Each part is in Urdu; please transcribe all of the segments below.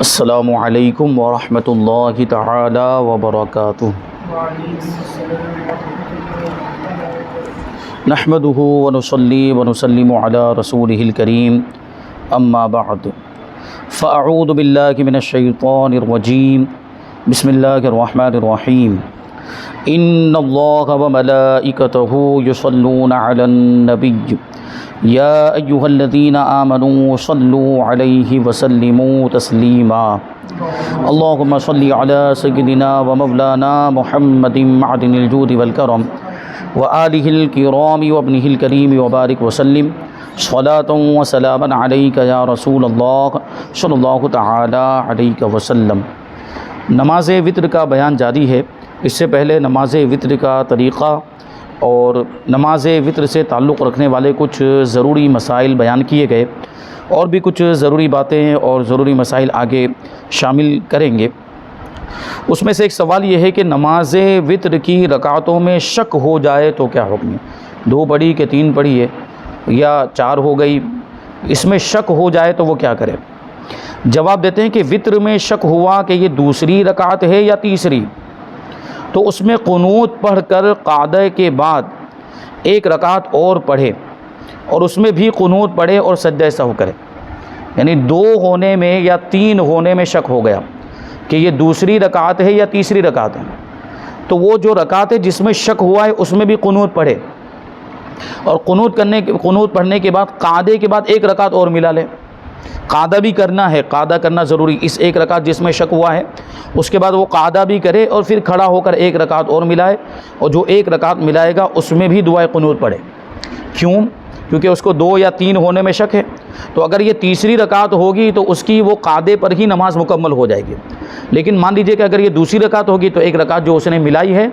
السلام علیکم ورحمۃ اللہ تعالی وبرکاتہ۔ نحمده ونصلی ونسلم علی رسولہ الکریم، اما بعد فاعوذ باللہ من الشیطان الرجیم، بسم اللہ الرحمن الرحیم۔ ان اللہ وملائکتہ یصلون علی النبی یا ایہا الذین آمنوا صلوا علیہ وسلموا تسلیما۔ اللہم صلی علی سیدنا ومولانا محمد معدن الجود والکرم وآلہ الکرام وابنہ الکریم وبارک وسلم صلاۃ وسلاما علیک یا رسول اللہ صلی اللہ تعالی علیہ وسلم۔ نماز وتر کا بیان جاری ہے۔ اس سے پہلے نماز وتر کا طریقہ اور نماز وتر سے تعلق رکھنے والے کچھ ضروری مسائل بیان کیے گئے، اور بھی کچھ ضروری باتیں اور ضروری مسائل آگے شامل کریں گے۔ اس میں سے ایک سوال یہ ہے کہ نماز وتر کی رکعتوں میں شک ہو جائے تو کیا حکم ہے؟ 2 پڑھی کہ 3 پڑھی ہے یا 4 ہو گئی، اس میں شک ہو جائے تو وہ کیا کرے؟ جواب دیتے ہیں کہ وتر میں شک ہوا کہ یہ دوسری رکعت ہے یا تیسری، تو اس میں قنوت پڑھ کر قعدہ کے بعد ایک رکعت اور پڑھے، اور اس میں بھی قنوت پڑھے اور سجدہ سہو کرے۔ یعنی 2 ہونے میں یا 3 ہونے میں شک ہو گیا کہ یہ دوسری رکعت ہے یا تیسری رکعت ہے، تو وہ جو رکعت ہے جس میں شک ہوا ہے اس میں بھی قنوت پڑھے، اور قنوت پڑھنے کے بعد قعدے کے بعد ایک رکعت اور ملا لے۔ قعدہ بھی کرنا ہے، قعدہ کرنا ضروری، اس ایک رکعت جس میں شک ہوا ہے اس کے بعد وہ قعدہ بھی کرے اور پھر کھڑا ہو کر ایک رکعت اور ملائے، اور جو ایک رکعت ملائے گا اس میں بھی دعائے قنوت پڑھے۔ کیوں؟ کیونکہ اس کو 2 یا 3 ہونے میں شک ہے، تو اگر یہ تیسری رکعت ہوگی تو اس کی وہ قعدے پر ہی نماز مکمل ہو جائے گی۔ لیکن مان لیجیے کہ اگر یہ دوسری رکعت ہوگی تو ایک رکعت جو اس نے ملائی ہے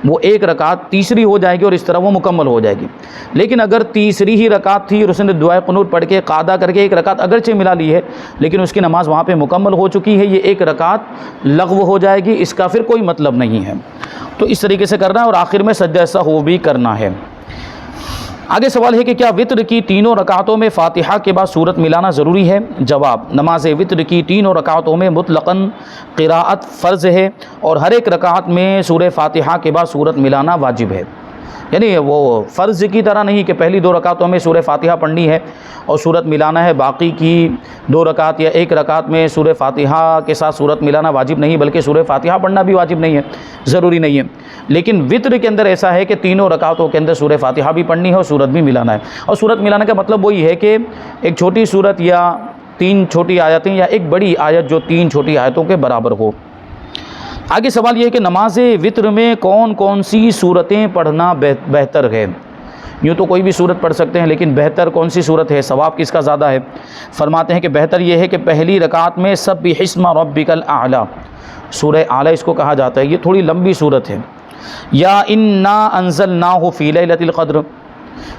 وہ ایک رکعت تیسری ہو جائے گی اور اس طرح وہ مکمل ہو جائے گی۔ لیکن اگر تیسری ہی رکعت تھی اور اس نے دعائے قنوت پڑھ کے قعدہ کر کے ایک رکعت اگرچہ ملا لی ہے لیکن اس کی نماز وہاں پہ مکمل ہو چکی ہے، یہ ایک رکعت لغو ہو جائے گی، اس کا پھر کوئی مطلب نہیں ہے۔ تو اس طریقے سے کرنا ہے، اور آخر میں سجدہ سہو بھی کرنا ہے۔ آگے سوال ہے کہ کیا وتر کی تینوں رکعتوں میں فاتحہ کے بعد سورت ملانا ضروری ہے؟ جواب: نماز وتر کی تینوں رکعتوں میں مطلقاً قراءت فرض ہے، اور ہر ایک رکعت میں سورہ فاتحہ کے بعد سورت ملانا واجب ہے۔ یعنی وہ فرض کی طرح نہیں کہ پہلی 2 رکعتوں میں سورہ فاتحہ پڑھنی ہے اور سورت ملانا ہے، باقی کی 2 رکعت یا 1 رکعت میں سورہ فاتحہ کے ساتھ سورت ملانا واجب نہیں، بلکہ سورہ فاتحہ پڑھنا بھی واجب نہیں ہے، ضروری نہیں ہے۔ لیکن وتر کے اندر ایسا ہے کہ تینوں رکعتوں کے اندر سورہ فاتحہ بھی پڑھنی ہے اور سورت بھی ملانا ہے۔ اور سورت ملانے کا مطلب وہی ہے کہ ایک چھوٹی سورت یا 3 چھوٹی آیتیں یا ایک بڑی آیت جو 3 چھوٹی آیتوں کے برابر ہو۔ آگے سوال یہ ہے کہ نماز وتر میں کون کون سی صورتیں پڑھنا بہتر ہے؟ یوں تو کوئی بھی صورت پڑھ سکتے ہیں، لیکن بہتر کون سی صورت ہے، ثواب کس کا زیادہ ہے؟ فرماتے ہیں کہ بہتر یہ ہے کہ پہلی رکعت میں سبح اسم ربک الاعلی، سورہ اعلی اس کو کہا جاتا ہے، یہ تھوڑی لمبی صورت ہے، یا انا انزلناہ فی لیلۃ القدر،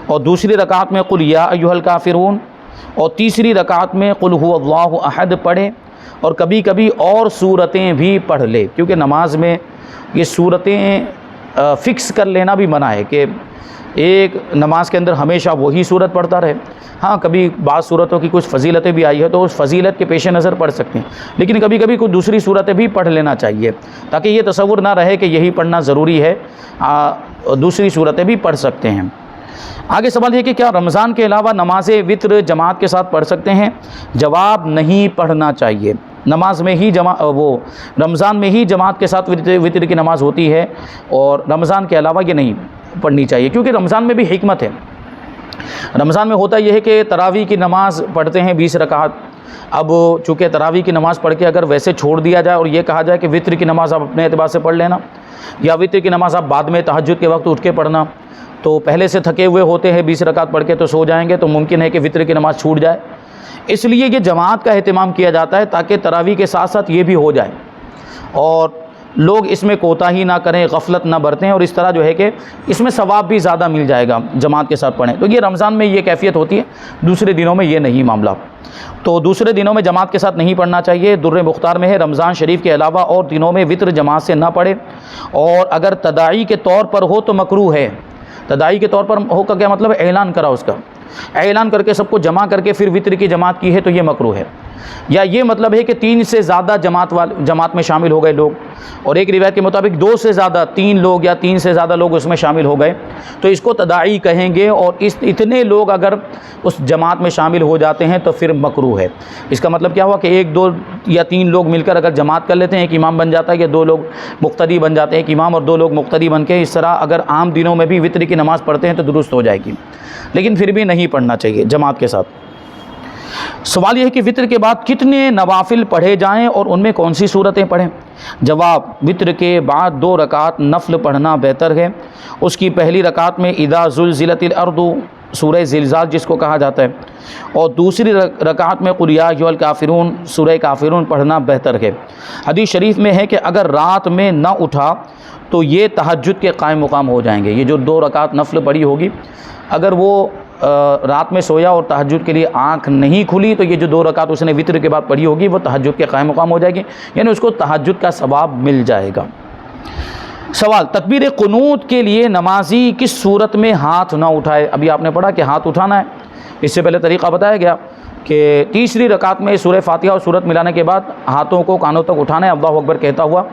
اور دوسری رکعت میں قل یا ایھا الکافرون، اور تیسری رکعت میں قل ھو اللہ احد پڑھے، اور کبھی کبھی اور صورتیں بھی پڑھ لے، کیونکہ نماز میں یہ صورتیں فکس کر لینا بھی منع ہے کہ ایک نماز کے اندر ہمیشہ وہی صورت پڑھتا رہے۔ ہاں کبھی بعض صورتوں کی کچھ فضیلتیں بھی آئی ہے تو اس فضیلت کے پیش نظر پڑھ سکتے ہیں، لیکن کبھی کبھی کچھ دوسری صورتیں بھی پڑھ لینا چاہیے تاکہ یہ تصور نہ رہے کہ یہی پڑھنا ضروری ہے، دوسری صورتیں بھی پڑھ سکتے ہیں۔ آگے سوال یہ کہ کیا رمضان کے علاوہ نماز وتر جماعت کے ساتھ پڑھ سکتے ہیں؟ جواب: نہیں پڑھنا چاہیے۔ نماز میں ہی رمضان میں ہی جماعت کے ساتھ وتر کی نماز ہوتی ہے، اور رمضان کے علاوہ یہ نہیں پڑھنی چاہیے، کیونکہ رمضان میں بھی حکمت ہے۔ رمضان میں ہوتا یہ ہے کہ تراویح کی نماز پڑھتے ہیں 20 رکعت، اب چونکہ تراویح کی نماز پڑھ کے اگر ویسے چھوڑ دیا جائے اور یہ کہا جائے کہ وتر کی نماز آپ اپنے اعتبار سے پڑھ لینا، یا وتر کی نماز آپ بعد میں تہجد کے وقت اٹھ کے پڑھنا، تو پہلے سے تھکے ہوئے ہوتے ہیں 20 رکعت پڑھ کے تو سو جائیں گے، تو ممکن ہے کہ وتر کی نماز چھوٹ جائے۔ اس لیے یہ جماعت کا اہتمام کیا جاتا ہے تاکہ تراویح کے ساتھ ساتھ یہ بھی ہو جائے اور لوگ اس میں کوتاہی نہ کریں، غفلت نہ برتیں، اور اس طرح جو ہے کہ اس میں ثواب بھی زیادہ مل جائے گا جماعت کے ساتھ پڑھیں۔ تو یہ رمضان میں یہ کیفیت ہوتی ہے، دوسرے دنوں میں یہ نہیں معاملہ، تو دوسرے دنوں میں جماعت کے ساتھ نہیں پڑھنا چاہیے۔ در مختار میں ہے رمضان شریف کے علاوہ اور دنوں میں وتر جماعت سے نہ پڑھے، اور اگر تداعی کے طور پر ہو تو مکروہ ہے، تداعی کے طور پر ہو کا کیا مطلب ہے؟ اعلان کرا اس کا، اعلان کر کے سب کو جمع کر کے پھر وطر کی جماعت کی ہے تو یہ مکروہ ہے۔ یا یہ مطلب ہے کہ 3 سے زیادہ جماعت میں شامل ہو گئے لوگ، اور ایک روایت کے مطابق 2 سے زیادہ 3 لوگ یا 3 سے زیادہ لوگ اس میں شامل ہو گئے تو اس کو تداعی کہیں گے، اور اتنے لوگ اگر اس جماعت میں شامل ہو جاتے ہیں تو پھر مکروہ ہے۔ اس کا مطلب کیا ہوا کہ 1 2 یا 3 لوگ مل کر اگر جماعت کر لیتے ہیں، ایک امام بن جاتا ہے، یا 2 لوگ مقتدی بن جاتے ہیں، ایک امام اور 2 لوگ مقتدی بن کے، اس طرح اگر عام دنوں میں بھی وطر کی نماز پڑھتے ہیں تو درست ہو جائے گی، لیکن پھر بھی نہیں پڑھنا چاہیے جماعت کے ساتھ۔ سوال یہ ہے کہ وطر کے بعد کتنے نوافل پڑھے جائیں اور ان میں کون سی صورتیں پڑھیں؟ جواب، وطر کے بعد 2 رکعت نفل پڑھنا بہتر ہے۔ اس کی پہلی رکعت میں اذا زلزلت الارض سورہ زلزال جس کو کہا جاتا ہے، اور دوسری رکعت میں قل یا ایھا الکافرون سورہ کافرون پڑھنا بہتر ہے۔ حدیث شریف میں ہے کہ اگر رات میں نہ اٹھا تو یہ تہجد کے قائم مقام ہو جائیں گے۔ یہ جو 2 رکعت نفل پڑھی ہوگی، اگر وہ رات میں سویا اور تہجد کے لیے آنکھ نہیں کھلی تو یہ جو 2 رکعت اس نے وطر کے بعد پڑھی ہوگی وہ تہجد کے قائم مقام ہو جائے گی، یعنی اس کو تہجد کا ثواب مل جائے گا۔ سوال، تکبیر قنوت کے لیے نمازی کس صورت میں ہاتھ نہ اٹھائے؟ ابھی آپ نے پڑھا کہ ہاتھ اٹھانا ہے، اس سے پہلے طریقہ بتایا گیا کہ تیسری رکعت میں سورہ فاتحہ اور سورت ملانے کے بعد ہاتھوں کو کانوں تک اٹھانا ہے اللہ اکبر کہتا ہوا،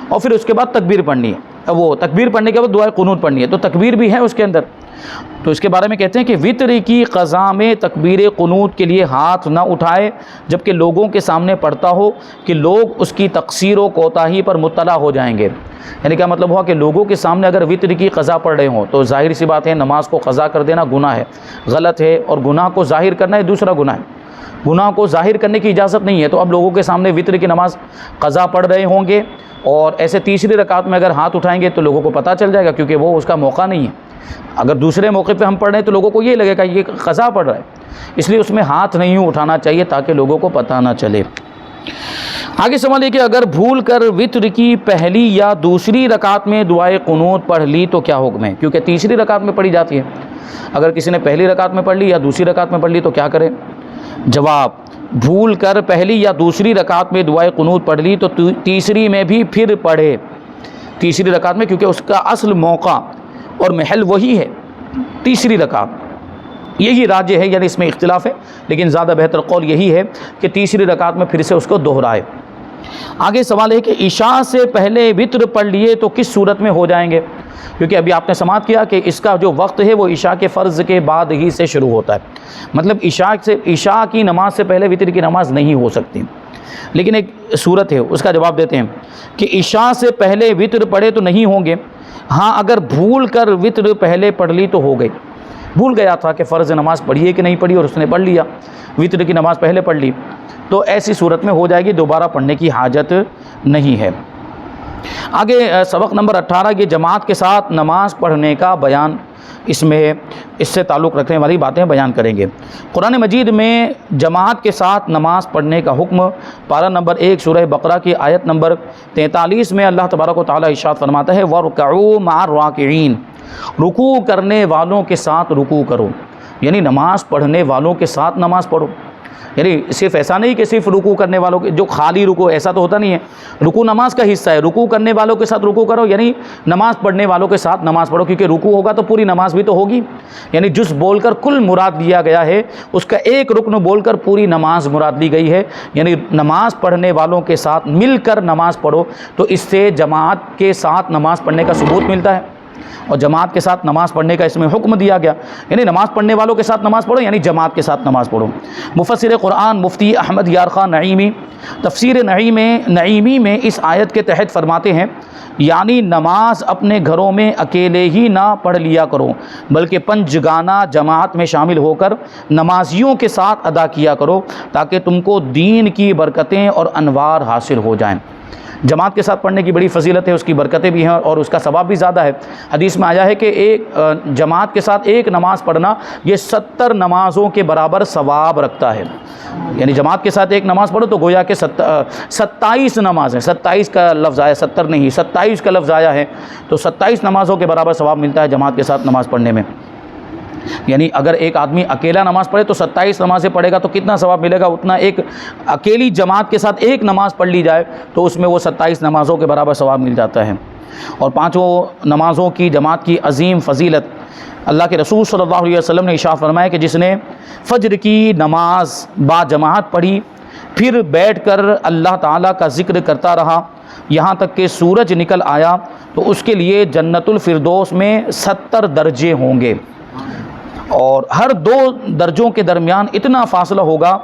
اور پھر اس کے بعد تکبیر پڑھنی ہے، وہ تکبیر پڑھنے کے بعد دعائے قنوت پڑھنی ہے، تو تکبیر بھی ہے اس کے اندر۔ تو اس کے بارے میں کہتے ہیں کہ وطر کی قضا میں تکبیر قنوت کے لیے ہاتھ نہ اٹھائے جبکہ لوگوں کے سامنے پڑھتا ہو کہ لوگ اس کی تقصیر و کوتاہی پر مطلع ہو جائیں گے۔ یعنی کیا مطلب ہوا کہ لوگوں کے سامنے اگر وطر کی قضا پڑھ رہے ہوں تو ظاہر سی بات ہے نماز کو قضا کر دینا گناہ ہے، غلط ہے، اور گناہ کو ظاہر کرنا ہے دوسرا گناہ ہے۔ گناہ کو ظاہر کرنے کی اجازت نہیں ہے، تو اب لوگوں کے سامنے وطر کی نماز قضا پڑھ رہے ہوں گے اور ایسے تیسری رکعت میں اگر ہاتھ اٹھائیں گے تو لوگوں کو پتہ چل جائے گا، کیونکہ وہ اس کا موقع نہیں ہے۔ اگر دوسرے موقع پہ ہم پڑھ رہے ہیں تو لوگوں کو یہ لگے گا یہ قضا پڑھ رہا ہے، اس لیے اس میں ہاتھ نہیں اٹھانا چاہیے تاکہ لوگوں کو پتہ نہ چلے۔ آگے سوال ہے کہ اگر بھول کر وطر کی پہلی یا دوسری رکعت میں دعائے قنوت پڑھ لی تو کیا حکم ہے؟ کیونکہ تیسری رکعت میں پڑھی جاتی ہے، اگر کسی نے پہلی رکعت میں پڑھ لی یا دوسری رکعت میں پڑھ لی تو کیا کرے؟ جواب، بھول کر پہلی یا دوسری رکعت میں دعائے قنوت پڑھ لی تو تیسری میں بھی پھر پڑھے، تیسری رکعت میں، کیونکہ اس کا اصل موقع اور محل وہی ہے تیسری رکعت، یہی راجح ہے، یعنی اس میں اختلاف ہے لیکن زیادہ بہتر قول یہی ہے کہ تیسری رکعت میں پھر سے اس کو دہرائے۔ آگے سوال ہے کہ عشاء سے پہلے وطر پڑھ لیے تو کس صورت میں ہو جائیں گے؟ کیونکہ ابھی آپ نے سماعت کیا کہ اس کا جو وقت ہے وہ عشاء کے فرض کے بعد ہی سے شروع ہوتا ہے، مطلب عشاء کی نماز سے پہلے وطر کی نماز نہیں ہو سکتی، لیکن ایک صورت ہے اس کا جواب دیتے ہیں کہ عشاء سے پہلے وطر پڑھے تو نہیں ہوں گے، ہاں اگر بھول کر وطر پہلے پڑھ لی تو ہو گئی، بھول گیا تھا کہ فرض نماز پڑھی ہے کہ نہیں پڑھی اور اس نے پڑھ لیا، وطر کی نماز پہلے پڑھ لی تو ایسی صورت میں ہو جائے گی، دوبارہ پڑھنے کی حاجت نہیں ہے۔ آگے سبق نمبر 18 یہ جماعت کے ساتھ نماز پڑھنے کا بیان، اس سے تعلق رکھنے والی باتیں بیان کریں گے۔ قرآن مجید میں جماعت کے ساتھ نماز پڑھنے کا حکم پارہ نمبر 1 سورہ بقرہ کی آیت نمبر 43 میں اللہ تبارک و تعالی ارشاد فرماتا ہے وَارْكَعُوا مَعَ الرَّاكِعِينَ، رکوع کرنے والوں کے ساتھ رکوع کرو، یعنی نماز پڑھنے والوں کے ساتھ نماز پڑھو، یعنی صرف ایسا نہیں کہ صرف رکوع کرنے والوں کے جو خالی رکوع، ایسا تو ہوتا نہیں ہے، رکوع نماز کا حصہ ہے، رکوع کرنے والوں کے ساتھ رکوع کرو یعنی نماز پڑھنے والوں کے ساتھ نماز پڑھو، کیونکہ رکوع ہوگا تو پوری نماز بھی تو ہوگی، یعنی جز بول کر کل مراد لیا گیا ہے، اس کا ایک رکن بول کر پوری نماز مراد لی گئی ہے، یعنی نماز پڑھنے والوں کے ساتھ مل کر نماز پڑھو، تو اس سے جماعت کے ساتھ نماز پڑھنے کا ثبوت ملتا ہے اور جماعت کے ساتھ نماز پڑھنے کا اس میں حکم دیا گیا، یعنی نماز پڑھنے والوں کے ساتھ نماز پڑھو یعنی جماعت کے ساتھ نماز پڑھو۔ مفسر قرآن مفتی احمد یار خان نعیمی تفسیر نعیمی میں اس آیت کے تحت فرماتے ہیں یعنی نماز اپنے گھروں میں اکیلے ہی نہ پڑھ لیا کرو بلکہ پنجگانہ جماعت میں شامل ہو کر نمازیوں کے ساتھ ادا کیا کرو تاکہ تم کو دین کی برکتیں اور انوار حاصل ہو جائیں۔ جماعت کے ساتھ پڑھنے کی بڑی فضیلت ہے، اس کی برکتیں بھی ہیں اور اس کا ثواب بھی زیادہ ہے۔ حدیث میں آیا ہے کہ ایک جماعت کے ساتھ ایک نماز پڑھنا یہ 70 نمازوں کے برابر ثواب رکھتا ہے، یعنی جماعت کے ساتھ ایک نماز پڑھو تو گویا کہ 27 نمازیں، 27 کا لفظ آیا، 70 نہیں 27 کا لفظ آیا ہے، تو 27 نمازوں کے برابر ثواب ملتا ہے جماعت کے ساتھ نماز پڑھنے میں۔ یعنی اگر ایک آدمی اکیلا نماز پڑھے تو 27 نمازیں پڑھے گا تو کتنا ثواب ملے گا، اتنا ایک اکیلی جماعت کے ساتھ ایک نماز پڑھ لی جائے تو اس میں وہ 27 نمازوں کے برابر ثواب مل جاتا ہے۔ اور 5 نمازوں کی جماعت کی عظیم فضیلت اللہ کے رسول صلی اللہ علیہ وسلم نے ارشاد فرمایا کہ جس نے فجر کی نماز با جماعت پڑھی پھر بیٹھ کر اللہ تعالیٰ کا ذکر کرتا رہا یہاں تک کہ سورج نکل آیا تو اس کے لیے جنت الفردوس میں 70 درجے ہوں گے، اور ہر 2 درجوں کے درمیان اتنا فاصلہ ہوگا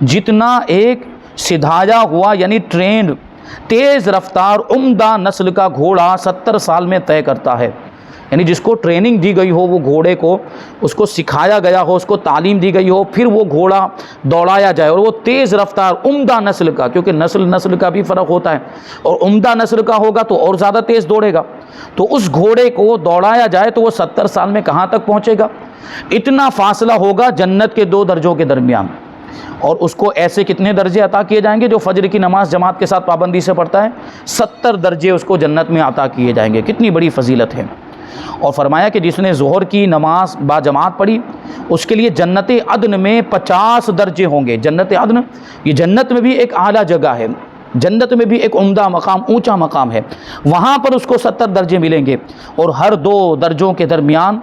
جتنا ایک سدھایا ہوا یعنی ٹرینڈ تیز رفتار عمدہ نسل کا گھوڑا 70 سال میں طے کرتا ہے۔ یعنی جس کو ٹریننگ دی گئی ہو، وہ گھوڑے کو اس کو سکھایا گیا ہو، اس کو تعلیم دی گئی ہو، پھر وہ گھوڑا دوڑایا جائے اور وہ تیز رفتار عمدہ نسل کا، کیونکہ نسل کا بھی فرق ہوتا ہے، اور عمدہ نسل کا ہوگا تو اور زیادہ تیز دوڑے گا، تو اس گھوڑے کو دوڑایا جائے تو وہ 70 سال میں کہاں تک پہنچے گا؟ اتنا فاصلہ ہوگا جنت کے 2 درجوں کے درمیان، اور اس کو ایسے کتنے درجے عطا کیے جائیں گے؟ جو فجر کی نماز جماعت کے ساتھ پابندی سے پڑھتا ہے 70 درجے اس کو جنت میں عطا کیے جائیں گے۔ کتنی بڑی فضیلت ہے۔ اور فرمایا کہ جس نے ظہر کی نماز با جماعت پڑھی اس کے لیے جنت عدن میں 50 درجے ہوں گے۔ جنت عدن یہ جنت میں بھی ایک اعلیٰ جگہ ہے، جنت میں بھی ایک عمدہ مقام، اونچا مقام ہے، وہاں پر اس کو 70 درجے ملیں گے، اور ہر 2 درجوں کے درمیان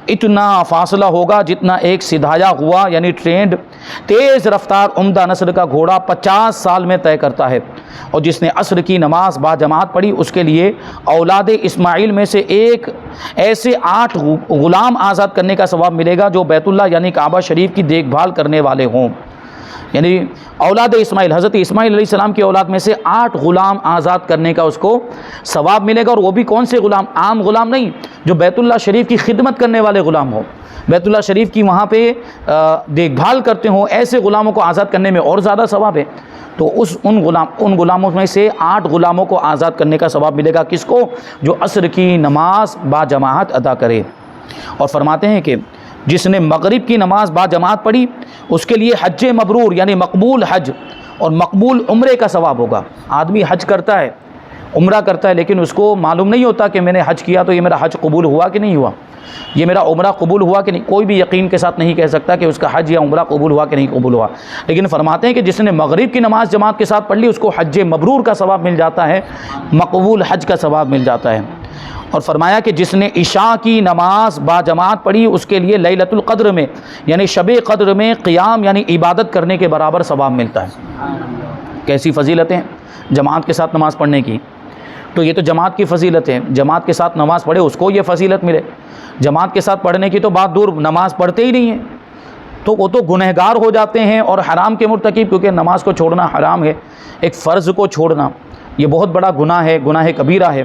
اتنا فاصلہ ہوگا جتنا ایک سدھایا ہوا یعنی ٹرینڈ تیز رفتار عمدہ نسل کا گھوڑا 50 سال میں طے کرتا ہے۔ اور جس نے عصر کی نماز با جماعت پڑھی اس کے لیے اولاد اسماعیل میں سے ایک ایسے 8 غلام آزاد کرنے کا ثواب ملے گا جو بیت اللہ یعنی کعبہ شریف کی دیکھ بھال کرنے والے ہوں۔ یعنی اولاد اسماعیل، حضرت اسماعیل علیہ السلام کی اولاد میں سے 8 غلام آزاد کرنے کا اس کو ثواب ملے گا، اور وہ بھی کون سے غلام؟ عام غلام نہیں، جو بیت اللہ شریف کی خدمت کرنے والے غلام ہوں، بیت اللہ شریف کی وہاں پہ دیکھ بھال کرتے ہوں، ایسے غلاموں کو آزاد کرنے میں اور زیادہ ثواب ہے۔ تو ان غلاموں میں سے 8 غلاموں کو آزاد کرنے کا ثواب ملے گا، کس کو؟ جو عصر کی نماز با جماعت ادا کرے۔ اور فرماتے ہیں کہ جس نے مغرب کی نماز با جماعت پڑھی اس کے لیے حج مبرور یعنی مقبول حج اور مقبول عمرے کا ثواب ہوگا۔ آدمی حج کرتا ہے، عمرہ کرتا ہے، لیکن اس کو معلوم نہیں ہوتا کہ میں نے حج کیا تو یہ میرا حج قبول ہوا کہ نہیں ہوا، یہ میرا عمرہ قبول ہوا کہ نہیں۔ کوئی بھی یقین کے ساتھ نہیں کہہ سکتا کہ اس کا حج یا عمرہ قبول ہوا کہ نہیں قبول ہوا، لیکن فرماتے ہیں کہ جس نے مغرب کی نماز جماعت کے ساتھ پڑھ لی اس کو حج مبرور کا ثواب مل جاتا ہے، مقبول حج کا ثواب مل جاتا ہے۔ اور فرمایا کہ جس نے عشاء کی نماز با جماعت پڑھی اس کے لیے لیلۃ القدر میں یعنی شب قدر میں قیام یعنی عبادت کرنے کے برابر ثواب ملتا ہے۔ کیسی فضیلتیں جماعت کے ساتھ نماز پڑھنے کی! تو یہ تو جماعت کی فضیلت ہے، جماعت کے ساتھ نماز پڑھے اس کو یہ فضیلت ملے۔ جماعت کے ساتھ پڑھنے کی تو بات دور، نماز پڑھتے ہی نہیں ہیں تو وہ تو گنہگار ہو جاتے ہیں اور حرام کے مرتکب، کیونکہ نماز کو چھوڑنا حرام ہے، ایک فرض کو چھوڑنا یہ بہت بڑا گناہ ہے، گناہ کبیرہ ہے۔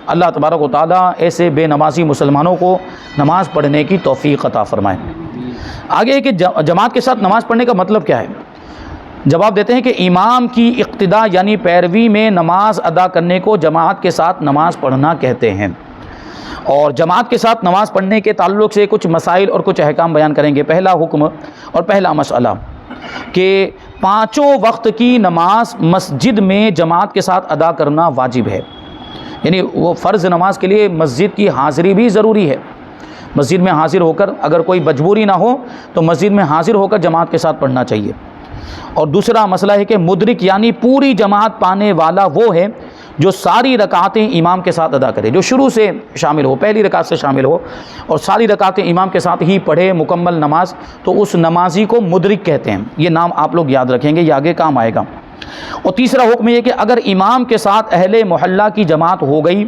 اللہ تبارک و تعالیٰ ایسے بے نمازی مسلمانوں کو نماز پڑھنے کی توفیق عطا فرمائے۔ آگے کہ جماعت کے ساتھ نماز پڑھنے کا مطلب کیا ہے؟ جواب دیتے ہیں کہ امام کی اقتداء یعنی پیروی میں نماز ادا کرنے کو جماعت کے ساتھ نماز پڑھنا کہتے ہیں۔ اور جماعت کے ساتھ نماز پڑھنے کے تعلق سے کچھ مسائل اور کچھ احکام بیان کریں گے۔ پہلا حکم اور پہلا مسئلہ کہ 5 وقت کی نماز مسجد میں جماعت کے ساتھ ادا کرنا واجب ہے، یعنی وہ فرض نماز کے لیے مسجد کی حاضری بھی ضروری ہے۔ مسجد میں حاضر ہو کر، اگر کوئی مجبوری نہ ہو تو مسجد میں حاضر ہو کر جماعت کے ساتھ پڑھنا چاہیے۔ اور دوسرا مسئلہ ہے کہ مدرک یعنی پوری جماعت پانے والا وہ ہے جو ساری رکعتیں امام کے ساتھ ادا کرے، جو شروع سے شامل ہو، پہلی رکعت سے شامل ہو اور ساری رکعتیں امام کے ساتھ ہی پڑھے مکمل نماز، تو اس نمازی کو مدرک کہتے ہیں۔ یہ نام آپ لوگ یاد رکھیں گے، یہ آگے کام آئے گا۔ اور تیسرا حکم یہ کہ اگر امام کے ساتھ اہل محلہ کی جماعت ہو گئی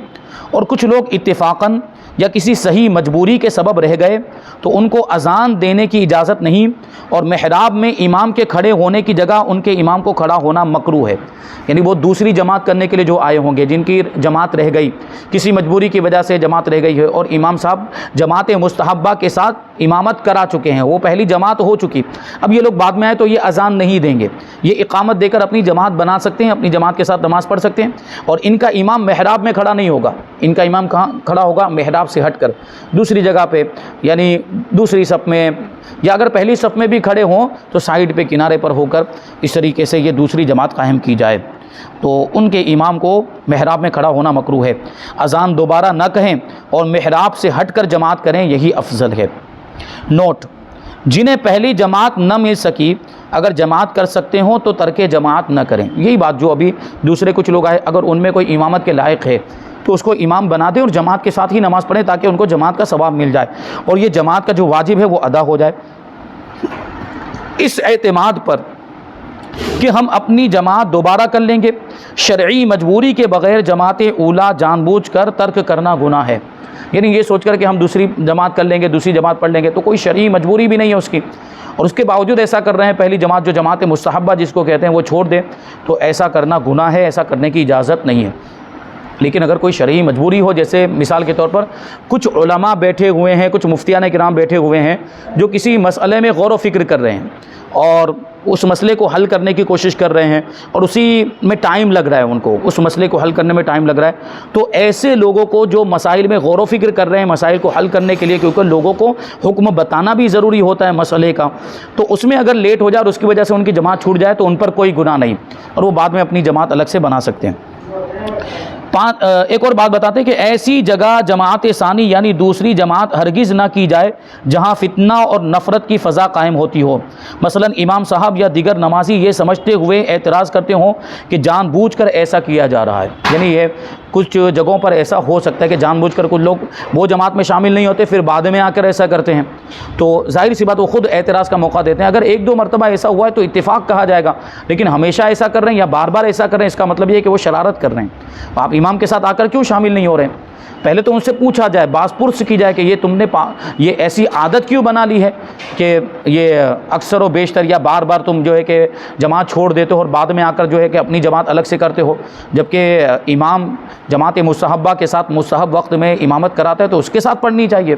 اور کچھ لوگ اتفاقاً یا کسی صحیح مجبوری کے سبب رہ گئے تو ان کو اذان دینے کی اجازت نہیں، اور محراب میں امام کے کھڑے ہونے کی جگہ ان کے امام کو کھڑا ہونا مکروہ ہے۔ یعنی وہ دوسری جماعت کرنے کے لیے جو آئے ہوں گے، جن کی جماعت رہ گئی، کسی مجبوری کی وجہ سے جماعت رہ گئی ہے اور امام صاحب جماعت مستحبہ کے ساتھ امامت کرا چکے ہیں، وہ پہلی جماعت ہو چکی، اب یہ لوگ بعد میں آئے تو یہ اذان نہیں دیں گے، یہ اقامت دے کر اپنی جماعت بنا سکتے ہیں، اپنی جماعت کے ساتھ نماز پڑھ سکتے ہیں۔ اور ان کا امام محراب میں کھڑا نہیں ہوگا، ان کا امام کہاں کھڑا ہوگا؟ محراب سے ہٹ کر دوسری جگہ پہ، یعنی دوسری صف میں، یا اگر پہلی صف میں بھی کھڑے ہوں تو سائیڈ پہ کنارے پر ہو کر اس طریقے سے یہ دوسری جماعت قائم کی جائے، تو ان کے امام کو محراب میں کھڑا ہونا مکروہ ہے۔ اذان دوبارہ نہ کہیں اور محراب سے ہٹ کر جماعت کریں، یہی افضل ہے۔ نوٹ: جنہیں پہلی جماعت نہ مل سکی اگر جماعت کر سکتے ہوں تو ترک جماعت نہ کریں۔ یہی بات جو ابھی دوسرے کچھ لوگ آئے، اگر ان میں کوئی امامت کے لائق ہے، تو اس کو امام بنا دیں اور جماعت کے ساتھ ہی نماز پڑھیں تاکہ ان کو جماعت کا ثواب مل جائے اور یہ جماعت کا جو واجب ہے وہ ادا ہو جائے۔ اس اعتماد پر کہ ہم اپنی جماعت دوبارہ کر لیں گے، شرعی مجبوری کے بغیر جماعت اولیٰ جان بوجھ کر ترک کرنا گناہ ہے۔ یعنی یہ سوچ کر کہ ہم دوسری جماعت کر لیں گے، دوسری جماعت پڑھ لیں گے، تو کوئی شرعی مجبوری بھی نہیں ہے اس کی، اور اس کے باوجود ایسا کر رہے ہیں، پہلی جماعت جو جماعت مستحبہ جس کو کہتے ہیں وہ چھوڑ دیں، تو ایسا کرنا گناہ ہے، ایسا کرنے کی اجازت نہیں ہے۔ لیکن اگر کوئی شرعی مجبوری ہو، جیسے مثال کے طور پر کچھ علماء بیٹھے ہوئے ہیں، کچھ مفتیان کرام بیٹھے ہوئے ہیں جو کسی مسئلے میں غور و فکر کر رہے ہیں اور اس مسئلے کو حل کرنے کی کوشش کر رہے ہیں اور اسی میں ٹائم لگ رہا ہے، ان کو اس مسئلے کو حل کرنے میں ٹائم لگ رہا ہے، تو ایسے لوگوں کو جو مسائل میں غور و فکر کر رہے ہیں مسائل کو حل کرنے کے لیے، کیونکہ لوگوں کو حکم بتانا بھی ضروری ہوتا ہے مسئلے کا، تو اس میں اگر لیٹ ہو جائے اور اس کی وجہ سے ان کی جماعت چھوٹ جائے تو ان پر کوئی گناہ نہیں اور وہ بعد میں اپنی جماعت الگ سے بنا سکتے ہیں۔ ایک اور بات بتاتے ہیں کہ ایسی جگہ جماعت ثانی یعنی دوسری جماعت ہرگز نہ کی جائے جہاں فتنہ اور نفرت کی فضا قائم ہوتی ہو، مثلا امام صاحب یا دیگر نمازی یہ سمجھتے ہوئے اعتراض کرتے ہوں کہ جان بوجھ کر ایسا کیا جا رہا ہے۔ یعنی یہ کچھ جگہوں پر ایسا ہو سکتا ہے کہ جان بوجھ کر کچھ لوگ وہ جماعت میں شامل نہیں ہوتے، پھر بعد میں آ کر ایسا کرتے ہیں، تو ظاہر سی بات وہ خود اعتراض کا موقع دیتے ہیں۔ اگر ایک دو مرتبہ ایسا ہوا ہے تو اتفاق کہا جائے گا، لیکن ہمیشہ ایسا کر رہے ہیں یا بار بار ایسا کر رہے ہیں، اس کا مطلب یہ ہے کہ وہ شرارت کر رہے ہیں۔ آپ امام کے ساتھ آ کر کیوں شامل نہیں ہو رہے ہیں؟ پہلے تو ان سے پوچھا جائے، باز پرس کی جائے کہ یہ تم نے یہ ایسی عادت کیوں بنا لی ہے کہ یہ اکثر و بیشتر یا بار بار تم جو ہے کہ جماعت چھوڑ دیتے ہو اور بعد میں آ کر جو ہے کہ اپنی جماعت الگ سے کرتے ہو، جبکہ امام جماعت مستحبہ کے ساتھ مستحب وقت میں امامت کراتا ہے تو اس کے ساتھ پڑھنی چاہیے،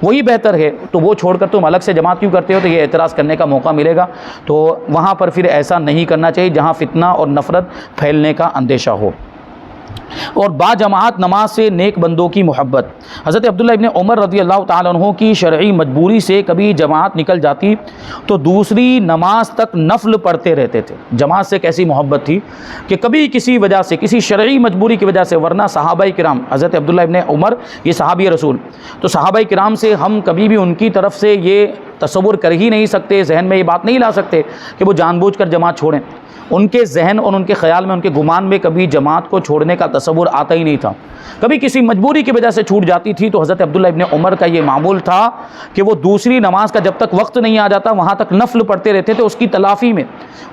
وہی بہتر ہے، تو وہ چھوڑ کر تم الگ سے جماعت کیوں کرتے ہو؟ تو یہ اعتراض کرنے کا موقع ملے گا، تو وہاں پر پھر ایسا نہیں کرنا چاہیے جہاں فتنہ اور نفرت پھیلنے کا اندیشہ ہو۔ اور با جماعت نماز سے نیک بندوں کی محبت، حضرت عبداللہ ابن عمر رضی اللہ تعالیٰ عنہ کی شرعی مجبوری سے کبھی جماعت نکل جاتی تو دوسری نماز تک نفل پڑھتے رہتے تھے۔ جماعت سے کیسی محبت تھی کہ کبھی کسی وجہ سے، کسی شرعی مجبوری کی وجہ سے، ورنہ صحابہ کرام، حضرت عبداللہ ابن عمر یہ صحابی رسول، تو صحابہ کرام سے ہم کبھی بھی ان کی طرف سے یہ تصور کر ہی نہیں سکتے، ذہن میں یہ بات نہیں لا سکتے کہ وہ جان بوجھ کر جماعت چھوڑیں۔ ان کے ذہن اور ان کے خیال میں، ان کے گمان میں کبھی جماعت کو چھوڑنے کا تصور آتا ہی نہیں تھا۔ کبھی کسی مجبوری کی وجہ سے چھوٹ جاتی تھی تو حضرت عبداللہ ابن عمر کا یہ معمول تھا کہ وہ دوسری نماز کا جب تک وقت نہیں آ جاتا وہاں تک نفل پڑھتے رہتے تھے۔ اس کی تلافی میں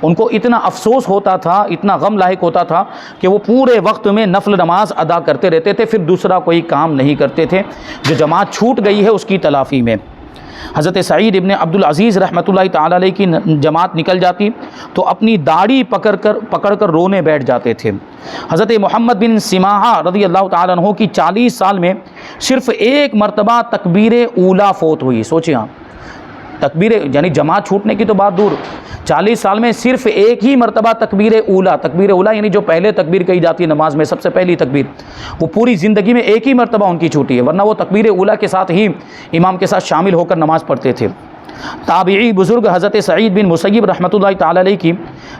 ان کو اتنا افسوس ہوتا تھا، اتنا غم لاحق ہوتا تھا کہ وہ پورے وقت میں نفل نماز ادا کرتے رہتے تھے، پھر دوسرا کوئی کام نہیں کرتے تھے۔ جو جماعت چھوٹ گئی ہے اس کی تلافی میں حضرت سعید ابن عبدالعزیز رحمۃ اللہ تعالی علیہ کی جماعت نکل جاتی تو اپنی داڑھی پکڑ کر رونے بیٹھ جاتے تھے۔ حضرت محمد بن سماحہ رضی اللہ تعالیٰ عنہ کی 40 سال میں صرف ایک مرتبہ تکبیر اولیٰ فوت ہوئی۔ سوچیں آپ، تکبیر یعنی جماعت چھوٹنے کی تو بات دور، 40 سال میں صرف ایک ہی مرتبہ تکبیر اولیٰ یعنی جو پہلے تکبیر کہی جاتی ہے نماز میں، سب سے پہلی تکبیر، وہ پوری زندگی میں ایک ہی مرتبہ ان کی چھوٹی ہے، ورنہ وہ تکبیر اولیٰ کے ساتھ ہی امام کے ساتھ شامل ہو کر نماز پڑھتے تھے۔ تابعی بزرگ حضرت سعید بن مسیب رحمۃ اللہ تعالی علیہ کی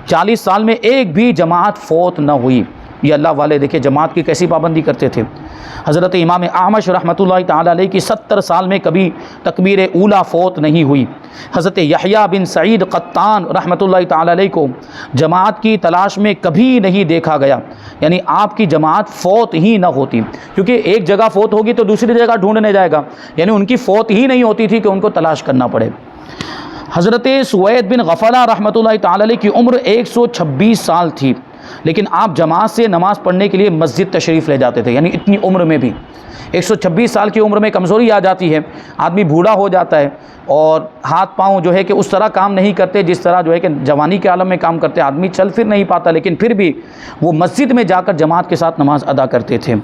40 سال میں ایک بھی جماعت فوت نہ ہوئی۔ یہ اللہ والے دیکھیں جماعت کی کیسی پابندی کرتے تھے۔ حضرت امام اعمش رحمۃ اللہ تعالی علیہ کی 70 سال میں کبھی تکبیر اولیٰ فوت نہیں ہوئی۔ حضرت یحییٰ بن سعید قطان رحمۃ اللہ تعالی علیہ کو جماعت کی تلاش میں کبھی نہیں دیکھا گیا، یعنی آپ کی جماعت فوت ہی نہ ہوتی، کیونکہ ایک جگہ فوت ہوگی تو دوسری جگہ ڈھونڈنے جائے گا، یعنی ان کی فوت ہی نہیں ہوتی تھی کہ ان کو تلاش کرنا پڑے۔ حضرت سوید بن غفلہ رحمۃ اللہ تعالی علیہ کی عمر 126 سال تھی، لیکن آپ جماعت سے نماز پڑھنے کے لیے مسجد تشریف لے جاتے تھے، یعنی اتنی عمر میں بھی 126 سال کی عمر میں کمزوری آ جاتی ہے، آدمی بوڑھا ہو جاتا ہے اور ہاتھ پاؤں جو ہے کہ اس طرح کام نہیں کرتے جس طرح جو ہے کہ جوانی کے عالم میں کام کرتے، آدمی چل پھر نہیں پاتا، لیکن پھر بھی وہ مسجد میں جا کر جماعت کے ساتھ نماز ادا کرتے تھے۔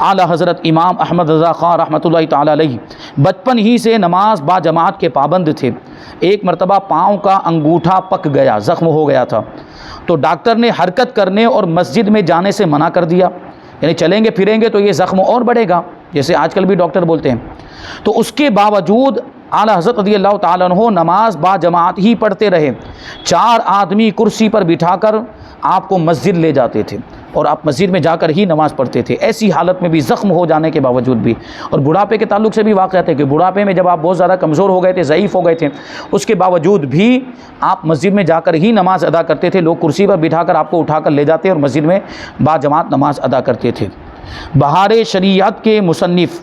اعلیٰ حضرت امام احمد رضا خان رحمۃ اللہ تعالی علیہ بچپن ہی سے نماز با جماعت کے پابند تھے۔ ایک مرتبہ پاؤں کا انگوٹھا پک گیا، زخم ہو گیا تھا، تو ڈاکٹر نے حرکت کرنے اور مسجد میں جانے سے منع کر دیا، یعنی چلیں گے پھریں گے تو یہ زخم اور بڑھے گا، جیسے آج کل بھی ڈاکٹر بولتے ہیں۔ تو اس کے باوجود اعلیٰ حضرت رضی اللہ تعالیٰ عنہ نماز با جماعت ہی پڑھتے رہے۔ 4 آدمی کرسی پر بٹھا کر آپ کو مسجد لے جاتے تھے اور آپ مسجد میں جا کر ہی نماز پڑھتے تھے، ایسی حالت میں بھی، زخم ہو جانے کے باوجود بھی۔ اور بڑھاپے کے تعلق سے بھی واقعات ہے کہ بڑھاپے میں جب آپ بہت زیادہ کمزور ہو گئے تھے، ضعیف ہو گئے تھے، اس کے باوجود بھی آپ مسجد میں جا کر ہی نماز ادا کرتے تھے، لوگ کرسی پر بٹھا کر آپ کو اٹھا کر لے جاتے اور مسجد میں با جماعت نماز ادا کرتے تھے۔ بہار شریعت کے مصنف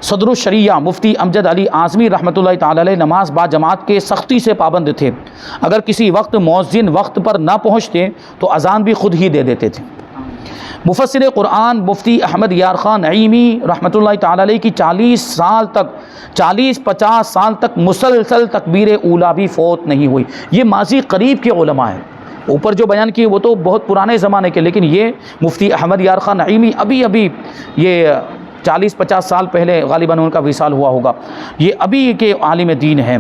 صدر الشریعہ مفتی امجد علی اعظمی رحمۃ اللہ تعالی علیہ نماز با جماعت کے سختی سے پابند تھے۔ اگر کسی وقت مؤذن وقت پر نہ پہنچتے تو اذان بھی خود ہی دے دیتے تھے۔ مفسر قرآن مفتی احمد یار خان نعیمی رحمۃ اللہ تعالی علیہ کی 40-50 سال تک مسلسل تکبیر اولیٰ بھی فوت نہیں ہوئی۔ یہ ماضی قریب کے علماء ہیں، اوپر جو بیان کیے وہ تو بہت پرانے زمانے کے، لیکن یہ مفتی احمد یار خان نعیمی ابھی یہ 40-50 سال پہلے غالباً ان کا وصال ہوا ہوگا، یہ ابھی کے عالم دین ہیں۔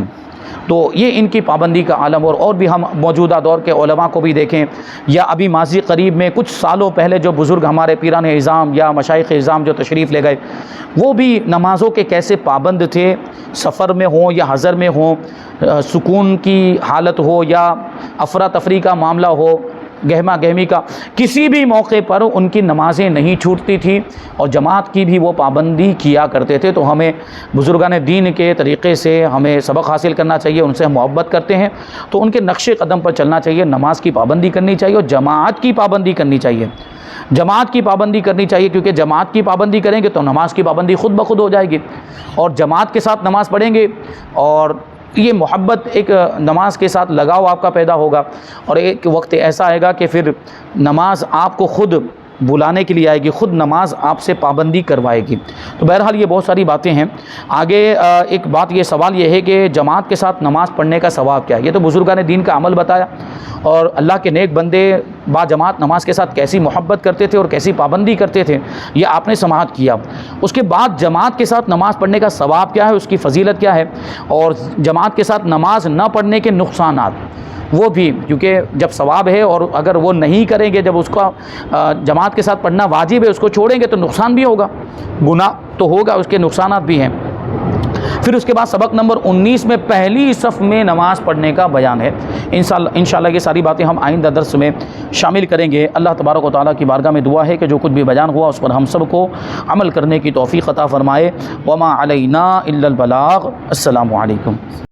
تو یہ ان کی پابندی کا عالم، اور بھی ہم موجودہ دور کے علماء کو بھی دیکھیں، یا ابھی ماضی قریب میں کچھ سالوں پہلے جو بزرگ ہمارے پیران اعظام یا مشائخ اعظام جو تشریف لے گئے، وہ بھی نمازوں کے کیسے پابند تھے، سفر میں ہوں یا حضر میں ہوں، سکون کی حالت ہو یا افراتفری کا معاملہ ہو، گہما گہمی کا، کسی بھی موقع پر ان کی نمازیں نہیں چھوٹتی تھیں، اور جماعت کی بھی وہ پابندی کیا کرتے تھے۔ تو ہمیں بزرگان دین کے طریقے سے ہمیں سبق حاصل کرنا چاہیے، ان سے ہم محبت کرتے ہیں تو ان کے نقش قدم پر چلنا چاہیے، نماز کی پابندی کرنی چاہیے اور جماعت کی پابندی کرنی چاہیے، جماعت کی پابندی کرنی چاہیے، کیونکہ جماعت کی پابندی کریں گے تو نماز کی پابندی خود بخود ہو جائے گی، اور جماعت کے ساتھ نماز پڑھیں گے اور یہ محبت ایک نماز کے ساتھ لگاؤ آپ کا پیدا ہوگا، اور ایک وقت ایسا آئے گا کہ پھر نماز آپ کو خود بلانے کے لیے آئے گی، خود نماز آپ سے پابندی کروائے گی۔ تو بہرحال یہ بہت ساری باتیں ہیں۔ آگے ایک بات، یہ سوال یہ ہے کہ جماعت کے ساتھ نماز پڑھنے کا ثواب کیا ہے؟ یہ تو بزرگان دین کا عمل بتایا، اور اللہ کے نیک بندے با جماعت نماز کے ساتھ کیسی محبت کرتے تھے اور کیسی پابندی کرتے تھے، یہ آپ نے سماعت کیا۔ اس کے بعد جماعت کے ساتھ نماز پڑھنے کا ثواب کیا ہے، اس کی فضیلت کیا ہے، اور جماعت کے ساتھ نماز نہ پڑھنے کے نقصانات وہ بھی، کیونکہ جب ثواب ہے اور اگر وہ نہیں کریں گے، جب اس کا جماعت کے ساتھ پڑھنا واجب ہے، اس کو چھوڑیں گے تو نقصان بھی ہوگا، گناہ تو ہوگا، اس کے نقصانات بھی ہیں۔ پھر اس کے بعد سبق نمبر 19 میں پہلی صف میں نماز پڑھنے کا بیان ہے۔ انشاءاللہ یہ ساری باتیں ہم آئندہ درس میں شامل کریں گے۔ اللہ تبارک و تعالیٰ کی بارگاہ میں دعا ہے کہ جو کچھ بھی بیان ہوا اس پر ہم سب کو عمل کرنے کی توفیق عطا فرمائے۔ وما علینا الا البلاغ۔ السلام علیکم۔